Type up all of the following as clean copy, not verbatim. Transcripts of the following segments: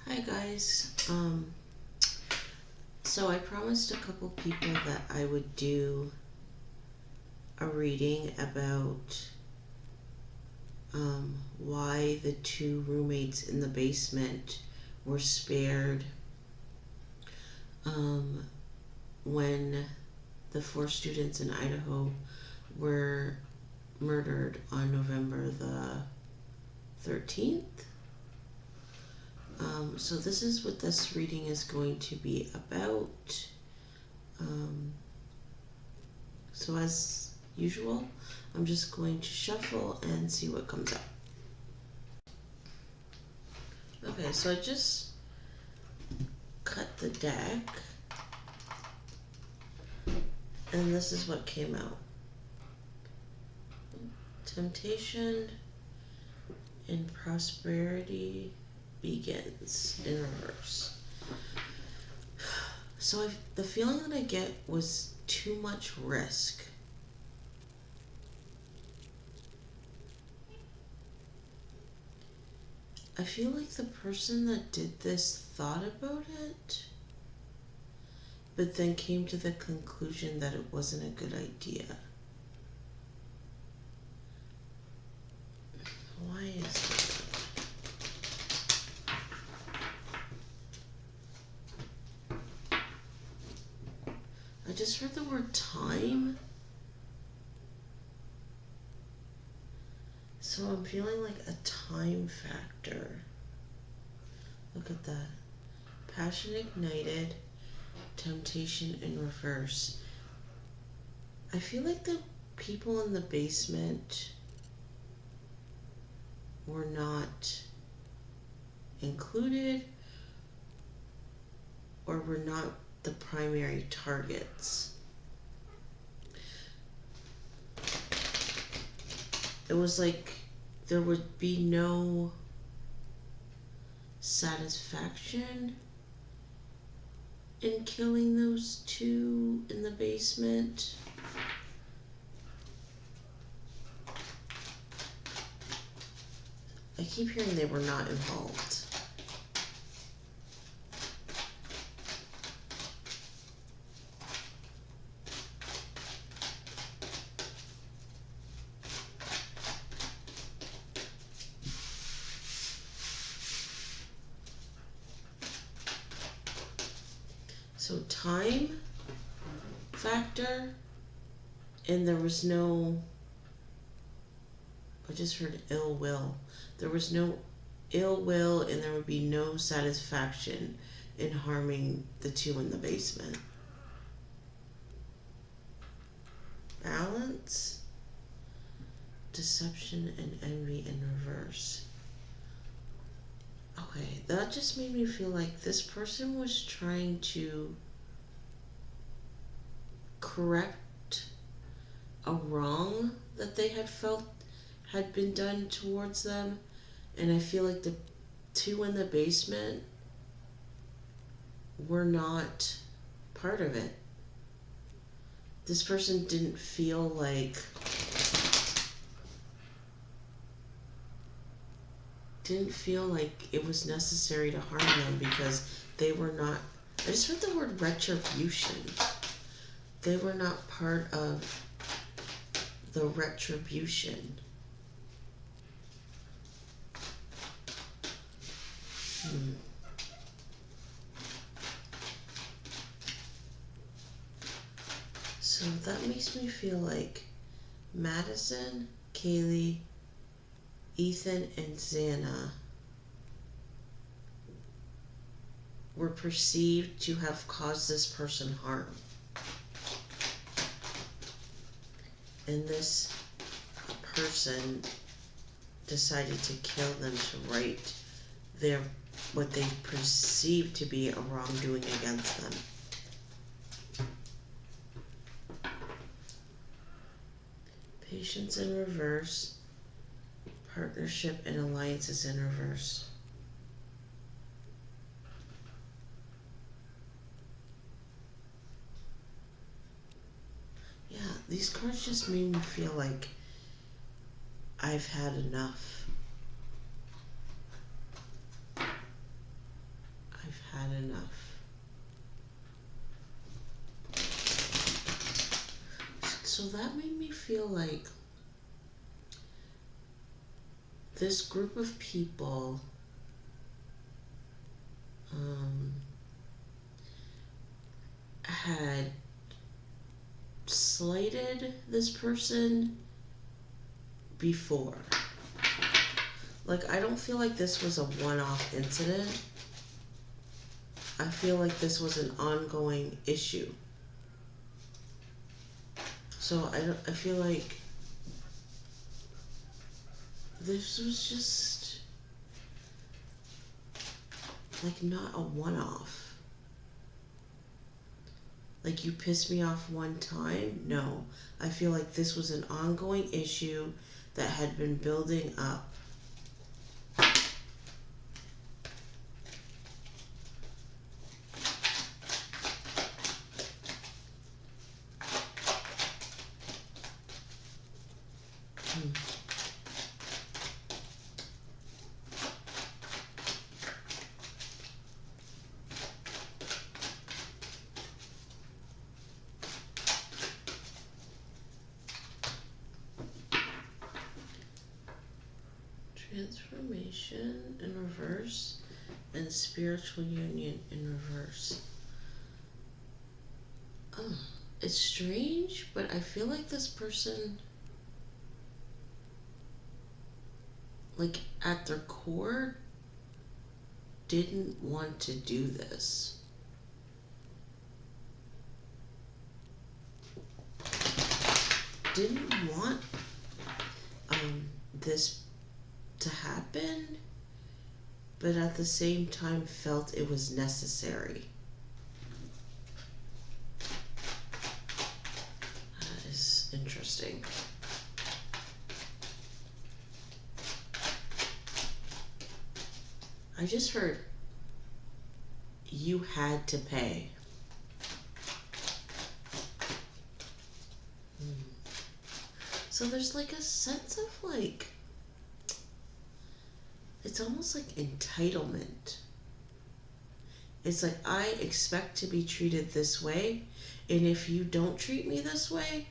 Hi guys. So I promised a couple people that I would do a reading about why the two roommates in the basement were spared when the 4 students in Idaho were murdered on November the 13th. So this is what this reading is going to be about. So as usual, I'm just going to shuffle and see what comes up. Okay, so I just cut the deck, and this is what came out. Temptation and prosperity begins in reverse. So the feeling that I get was too much risk. I feel like the person that did this thought about it, but then came to the conclusion that it wasn't a good idea. Why is that? I just heard the word time. So I'm feeling like a time factor. Look at that. Passion ignited, temptation in reverse. I feel like the people in the basement were not included or were not the primary targets. It was like there would be no satisfaction in killing those two in the basement. I keep hearing they were not involved. So time factor, and there was no, I just heard ill will. There was no ill will, and there would be no satisfaction in harming the two in the basement. Balance, deception, and envy in reverse. Okay, that just made me feel like this person was trying to correct a wrong that they had felt had been done towards them, and I feel like the two in the basement were not part of it. This person didn't feel like it was necessary to harm them because they were not, I just heard the word retribution. They were not part of the retribution. So that makes me feel like Madison, Kaylee, Ethan, and Xana were perceived to have caused this person harm. And this person decided to kill them to right their what they perceived to be a wrongdoing against them. Patience in reverse, partnership and alliances in reverse. Yeah, these cards just made me feel like I've had enough. had enough. So that made me feel like this group of people had slighted this person before. Like, I don't feel like this was a one-off incident. I feel like this was an ongoing issue. So I feel like this was just like not a one-off. Like, you pissed me off one time? No. I feel like this was an ongoing issue that had been building up. Transformation in reverse and spiritual union in reverse. Oh, it's strange, but I feel like this person, like, at their core, didn't want to do this. Didn't want this to happen, but at the same time felt it was necessary. That is interesting. I just heard you had to pay. So there's like a sense of like, it's almost like entitlement. It's like, I expect to be treated this way, and if you don't treat me this way,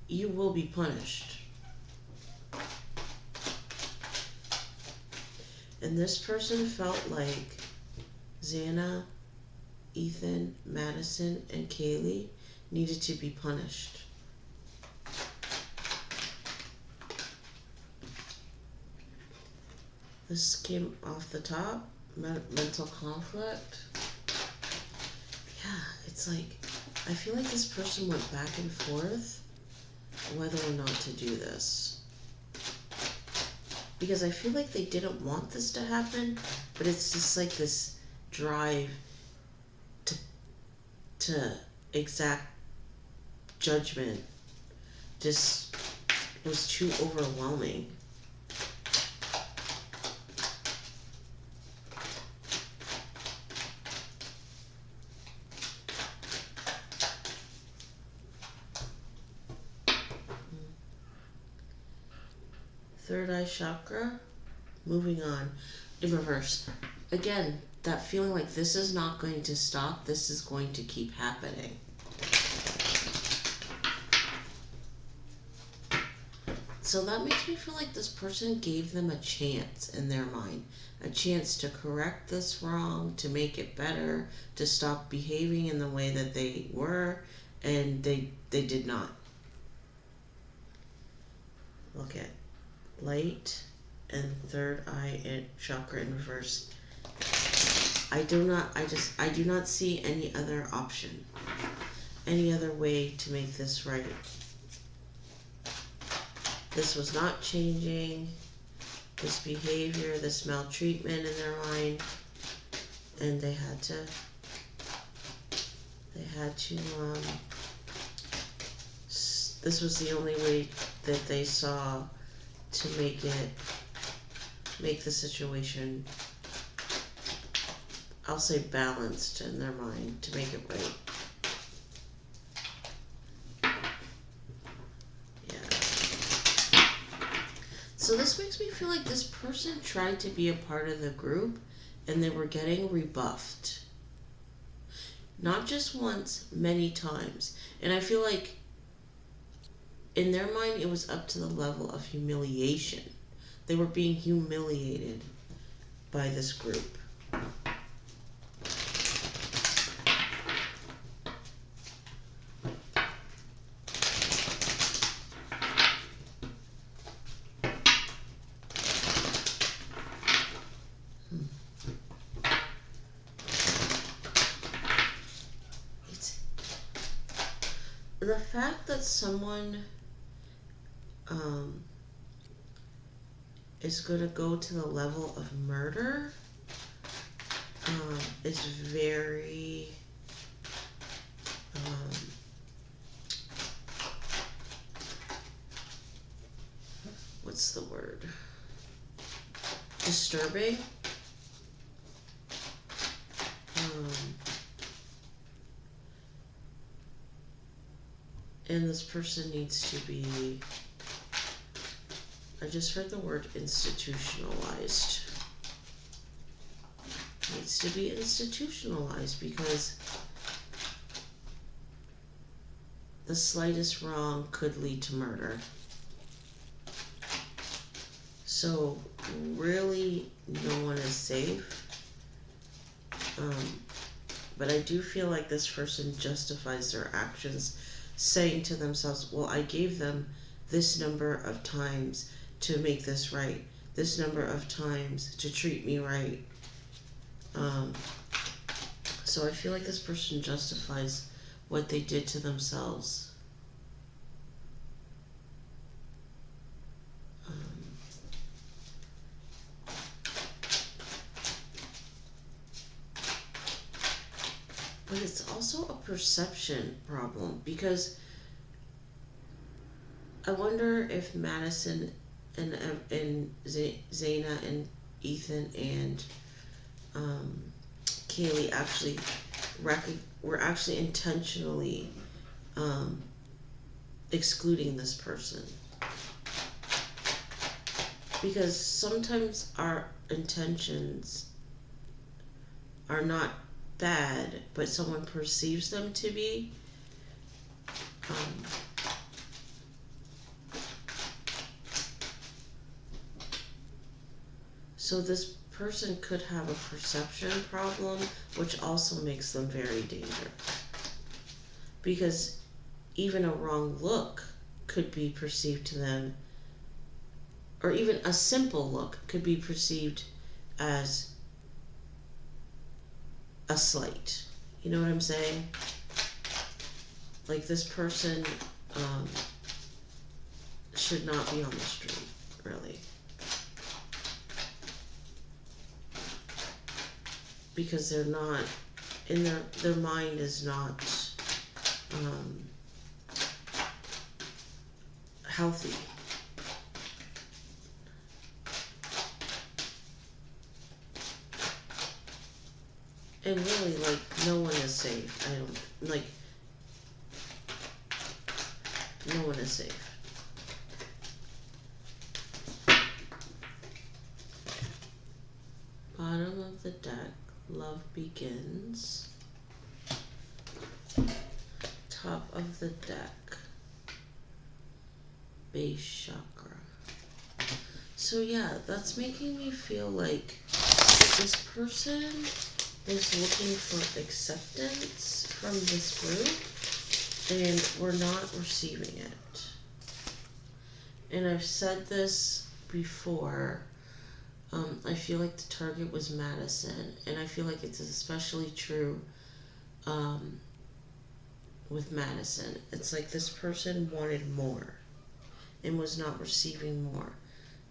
you will be punished. And this person felt like Xana, Ethan, Madison, and Kaylee needed to be punished. This came off the top, mental conflict. Yeah, it's like, I feel like this person went back and forth whether or not to do this. Because I feel like they didn't want this to happen, but it's just like this drive to exact judgment just was too overwhelming. Third eye chakra, moving on in reverse. Again, that feeling like this is not going to stop, this is going to keep happening. So that makes me feel like this person gave them a chance in their mind, a chance to correct this wrong, to make it better, to stop behaving in the way that they were, and they did not. Look at light and third eye chakra in reverse. I do not see any other option, any other way to make this right. This was not changing, this behavior, this maltreatment in their mind, and they had to this was the only way that they saw to make the situation, I'll say, balanced in their mind, to make it right. Yeah. So this makes me feel like this person tried to be a part of the group and they were getting rebuffed. Not just once, many times. And I feel like in their mind it was up to the level of humiliation. They were being humiliated by this group. The fact that someone is going to go to the level of murder is very what's the word? Disturbing. And this person needs to be, I just heard the word institutionalized. Needs to be institutionalized because the slightest wrong could lead to murder. So really no one is safe. But I do feel like this person justifies their actions, saying to themselves, well, I gave them this number of times to make this right, this number of times to treat me right. So I feel like this person justifies what they did to themselves. But it's also a perception problem because I wonder if Madison and Zaina and Ethan and Kaylee actually were actually intentionally excluding this person. Because sometimes our intentions are not bad, but someone perceives them to be. So this person could have a perception problem, which also makes them very dangerous. Because even a wrong look could be perceived to them, or even a simple look could be perceived as a slight. You know what I'm saying? Like this person should not be on the street, really. Because they're not, in their mind is not healthy. And really, like, no one is safe. No one is safe. Bottom of the deck, love begins. Top of the deck, base chakra. So yeah, that's making me feel like this person is looking for acceptance from this group and we're not receiving it. And I've said this before, I feel like the target was Madison, and I feel like it's especially true with Madison. It's like this person wanted more and was not receiving more.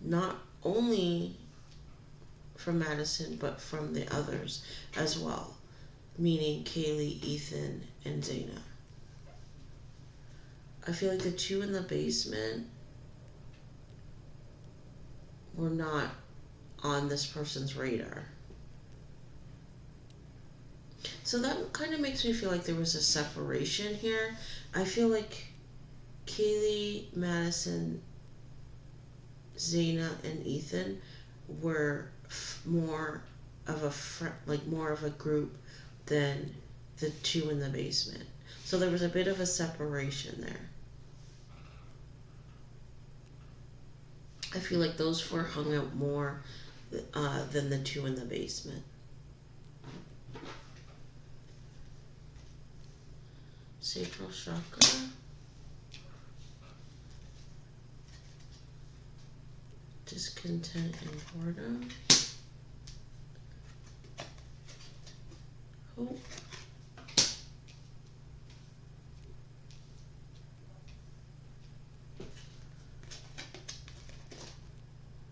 Not only from Madison, but from the others as well, meaning Kaylee, Ethan, and Zaina. I feel like the two in the basement were not on this person's radar. So that kind of makes me feel like there was a separation here. I feel like Kaylee, Madison, Zaina, and Ethan were more of a like more of a group than the two in the basement. So there was a bit of a separation there. I feel like those four hung out more than the two in the basement. Sacral chakra. Discontent and boredom. Hope.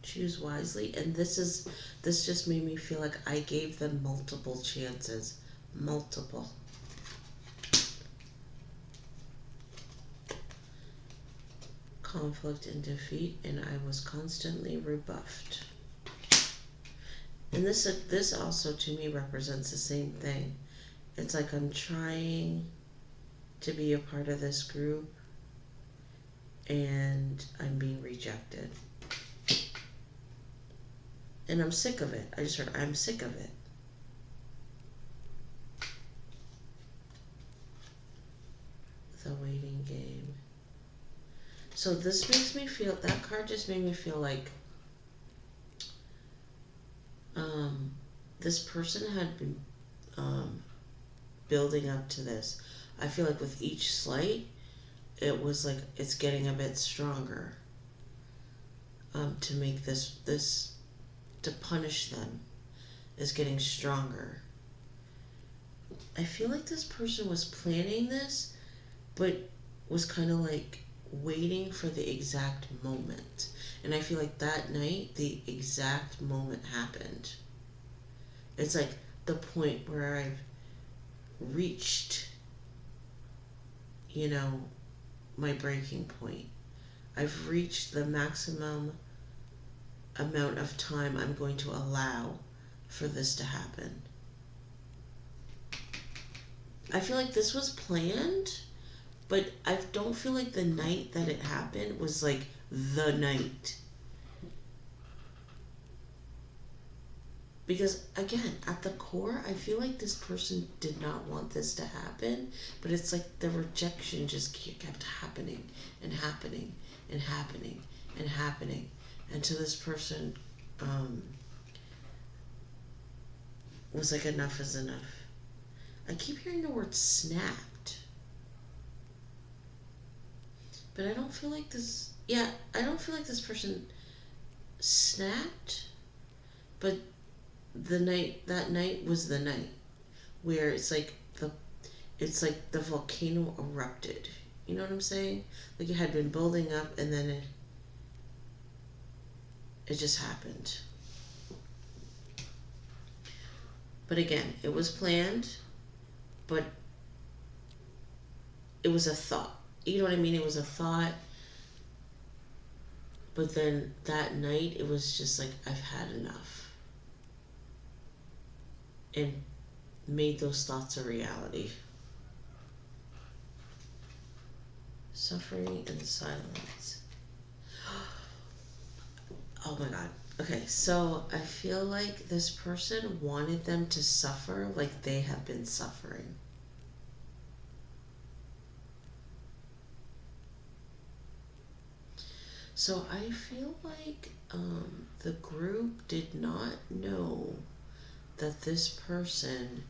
Choose wisely. And this just made me feel like I gave them multiple chances. Multiple. Conflict and defeat, and I was constantly rebuffed. And this also to me represents the same thing. It's like I'm trying to be a part of this group and I'm being rejected. And I'm sick of it. I just heard I'm sick of it. The waiting game. So this makes me feel, that card just made me feel like this person had been building up to this. I feel like with each slight, it was like it's getting a bit stronger to make this to punish them is getting stronger. I feel like this person was planning this, but was kind of like waiting for the exact moment. And I feel like that night, the exact moment happened. It's like the point where I've reached, my breaking point. I've reached the maximum amount of time I'm going to allow for this to happen. I feel like this was planned, but I don't feel like the night that it happened was like the night. Because again, at the core, I feel like this person did not want this to happen, but it's like the rejection just kept happening and happening and happening and happening until this person was like, enough is enough. I keep hearing the word snapped. But I don't feel like this, I don't feel like this person snapped, but that night was the night where it's like the volcano erupted. You know what I'm saying? Like it had been building up and then it just happened. But again, it was planned, but it was a thought. You know what I mean? It was a thought. But then that night, it was just like, I've had enough. And made those thoughts a reality. Suffering and silence. Oh my God. Okay, so I feel like this person wanted them to suffer like they have been suffering. So I feel like the group did not know that this person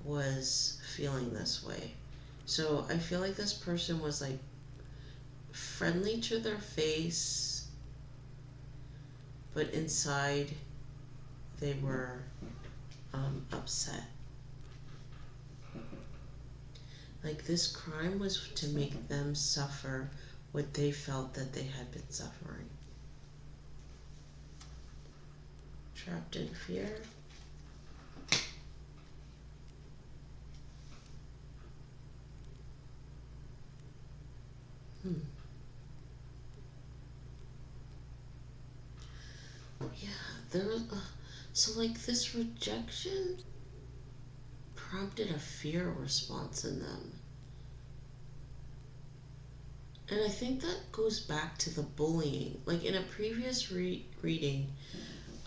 was feeling this way. So I feel like this person was like friendly to their face, but inside they were upset. Like this crime was to make them suffer what they felt that they had been suffering. Trapped in fear. Yeah, there was, so like this rejection prompted a fear response in them. And I think that goes back to the bullying. Like in a previous reading,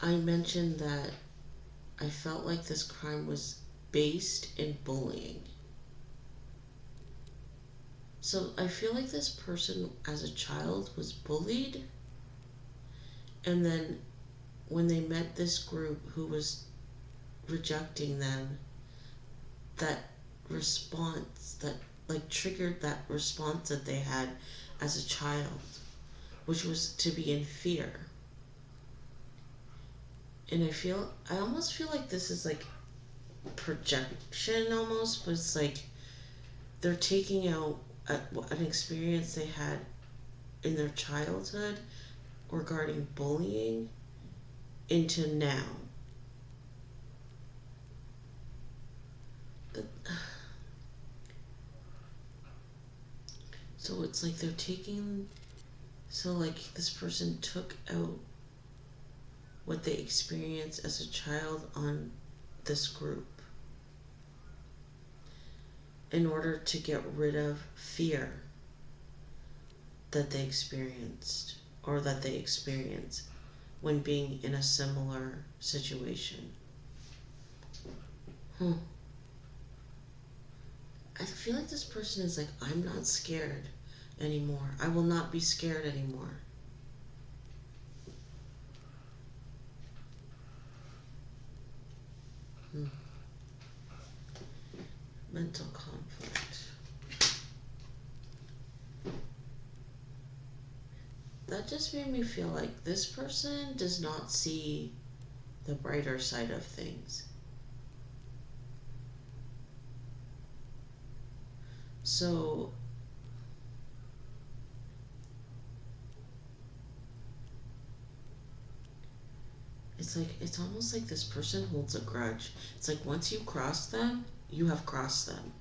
I mentioned that I felt like this crime was based in bullying. So I feel like this person as a child was bullied, and then when they met this group who was rejecting them, that response that like triggered that response that they had as a child, which was to be in fear. And I almost feel like this is like projection almost, but it's like they're taking out an experience they had in their childhood regarding bullying into now. But, so it's like they're taking, so like this person took out what they experienced as a child on this group in order to get rid of fear that they experienced or that they experience when being in a similar situation. I feel like this person is like, I'm not scared anymore. I will not be scared anymore. Mental conflict. That just made me feel like this person does not see the brighter side of things. So it's almost like this person holds a grudge. It's like once you cross them, you have crossed them.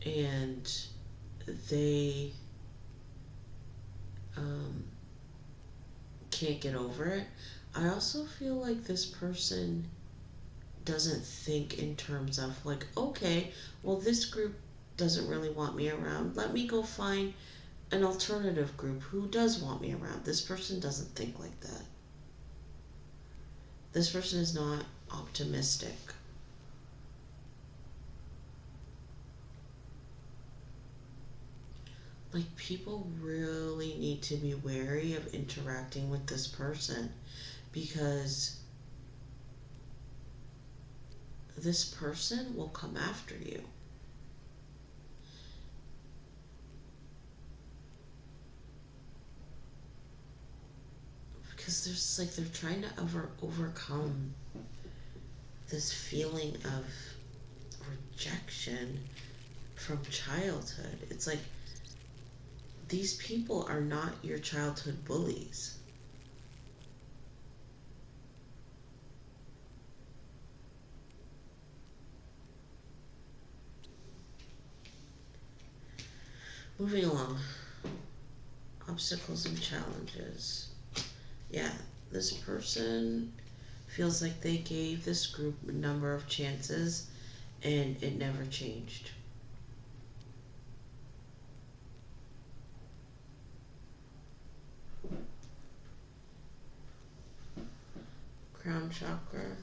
And they can't get over it. I also feel like this person doesn't think in terms of like, okay, well, this group doesn't really want me around. Let me go find an alternative group who does want me around. This person doesn't think like that. This person is not optimistic. Like, people really need to be wary of interacting with this person because this person will come after you. Because there's like they're trying to overcome this feeling of rejection from childhood. It's like these people are not your childhood bullies. Moving along. Obstacles and challenges. Yeah, this person feels like they gave this group a number of chances and it never changed. Crown chakra.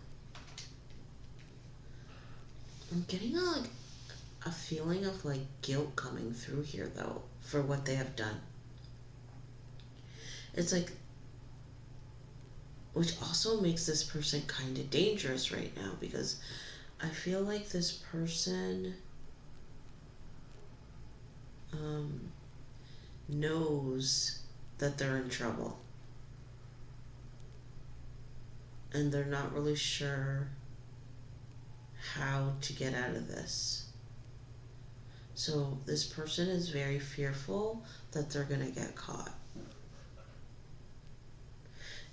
I'm getting a feeling of like guilt coming through here though for what they have done. It's like, which also makes this person kind of dangerous right now because I feel like this person knows that they're in trouble and they're not really sure how to get out of this. So this person is very fearful that they're going to get caught.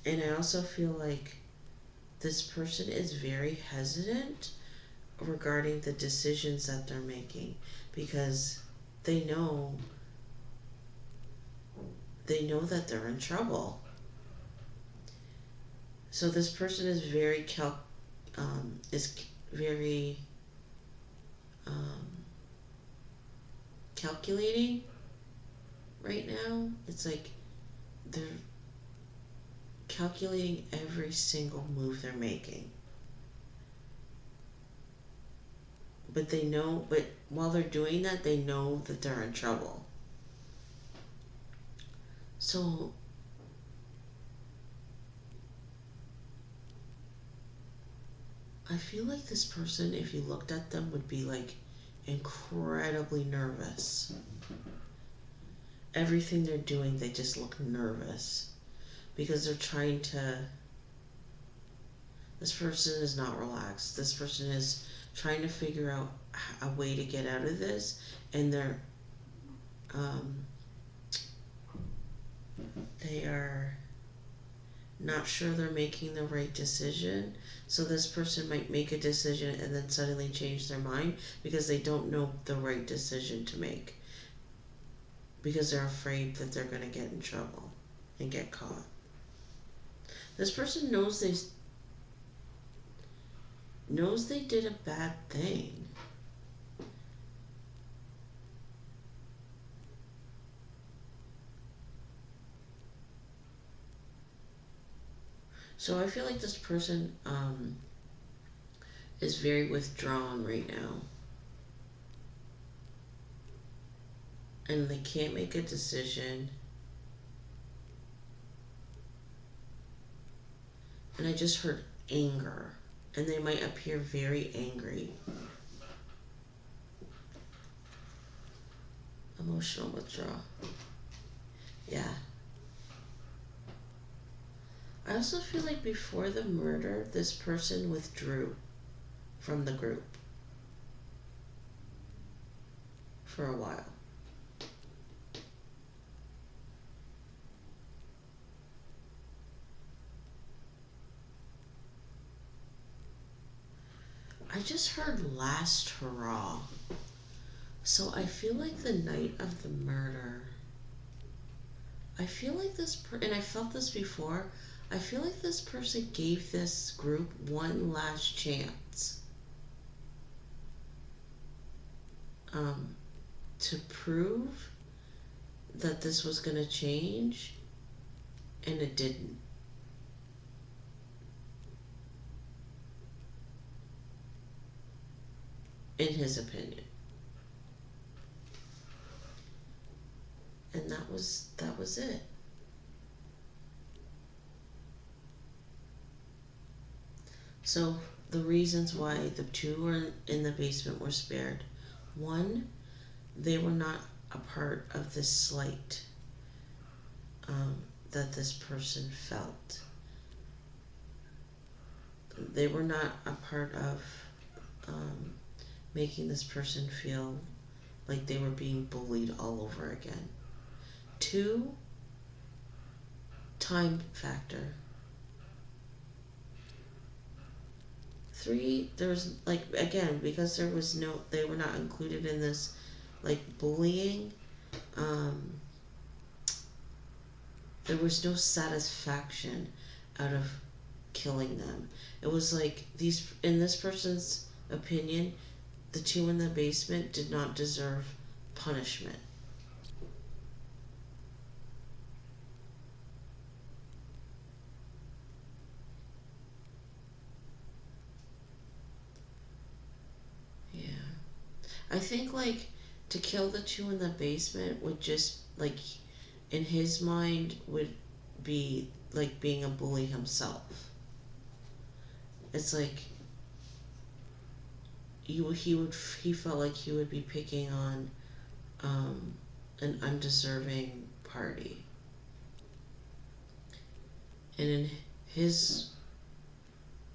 And I also feel like this person is very hesitant regarding the decisions that they're making because they know that they're in trouble. So this person is very calculating right now. It's like they're calculating every single move they're making. But they know, but while they're doing that, they know that they're in trouble. So I feel like this person, if you looked at them, would be like incredibly nervous. Everything they're doing, they just look nervous because they're trying to. This person is not relaxed. This person is trying to figure out a way to get out of this, and um, they are not sure they're making the right decision. So this person might make a decision and then suddenly change their mind because they don't know the right decision to make, because they're afraid that they're going to get in trouble and get caught. This person knows they did a bad thing. So I feel like this person is very withdrawn right now. And they can't make a decision. And I just heard anger. And they might appear very angry. Emotional withdrawal. Yeah. I also feel like before the murder, this person withdrew from the group for a while. I just heard last hurrah. So I feel like the night of the murder, I feel like and I felt this before, I feel like this person gave this group one last chance to prove that this was going to change, and it didn't. In his opinion. And that was it. So the reasons why the two were in the basement were spared. One, they were not a part of this slight that this person felt. They were not a part of making this person feel like they were being bullied all over again. Two, time factor. Three, there's like, again, because they were not included in this like bullying, there was no satisfaction out of killing them. It was like in this person's opinion, the two in the basement did not deserve punishment. Yeah. I think like to kill the two in the basement would just like, in his mind, would be like being a bully himself. It's like he felt like he would be picking on an undeserving party. And in his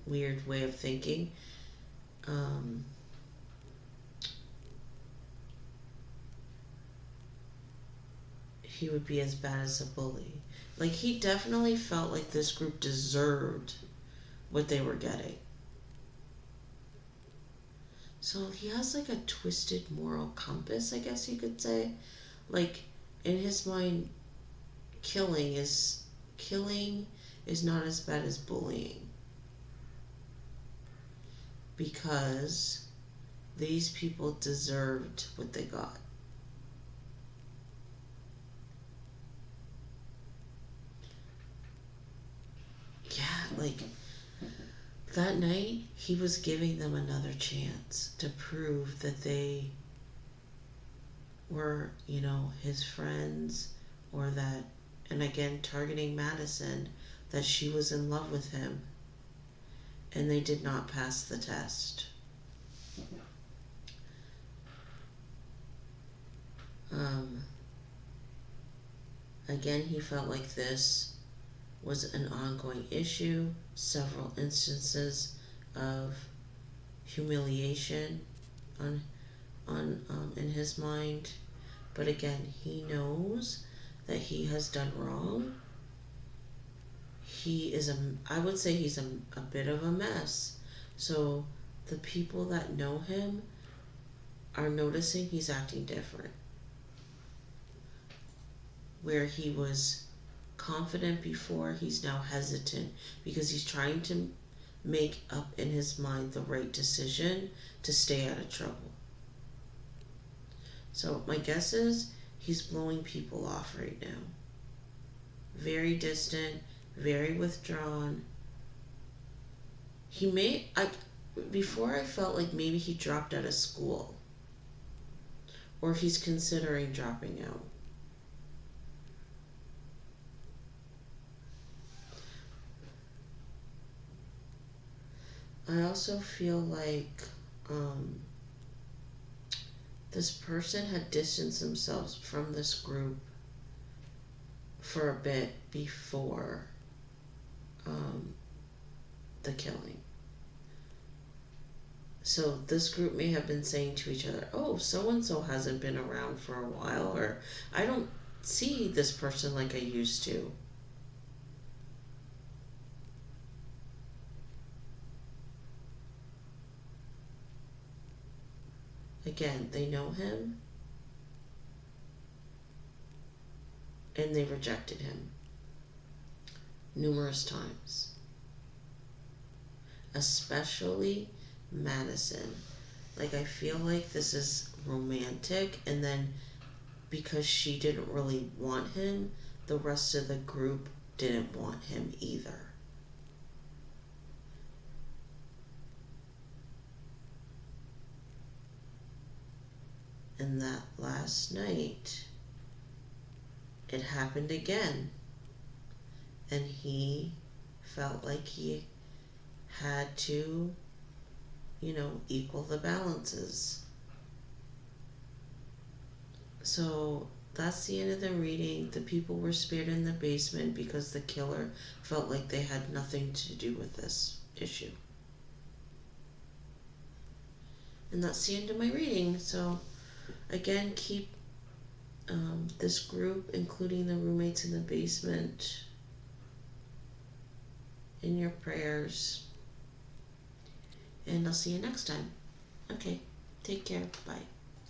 weird way of thinking, he would be as bad as a bully. Like, he definitely felt like this group deserved what they were getting. So he has like a twisted moral compass, I guess you could say. Like, in his mind, killing is not as bad as bullying, because these people deserved what they got. like that night he was giving them another chance to prove that they were, his friends, or that, and again, targeting Madison, that she was in love with him, and they did not pass the test. Again, he felt like this was an ongoing issue, several instances of humiliation in his mind. But again, he knows that he has done wrong. He is I would say he's a bit of a mess. So the people that know him are noticing he's acting different. Where he was confident before, he's now hesitant because he's trying to make up in his mind the right decision to stay out of trouble. So my guess is he's blowing people off right now. Very distant, very withdrawn. Before I felt like maybe he dropped out of school, or he's considering dropping out. I also feel like this person had distanced themselves from this group for a bit before the killing. So this group may have been saying to each other, oh, so-and-so hasn't been around for a while, or I don't see this person like I used to. Again, they know him, and they rejected him numerous times. Especially Madison. Like, I feel like this is romantic, and then because she didn't really want him, the rest of the group didn't want him either. And that last night, it happened again. And he felt like he had to, equal the balances. So that's the end of the reading. The people were spared in the basement because the killer felt like they had nothing to do with this issue. And that's the end of my reading. So again, keep this group, including the roommates in the basement, in your prayers. And I'll see you next time. Okay, take care. Bye.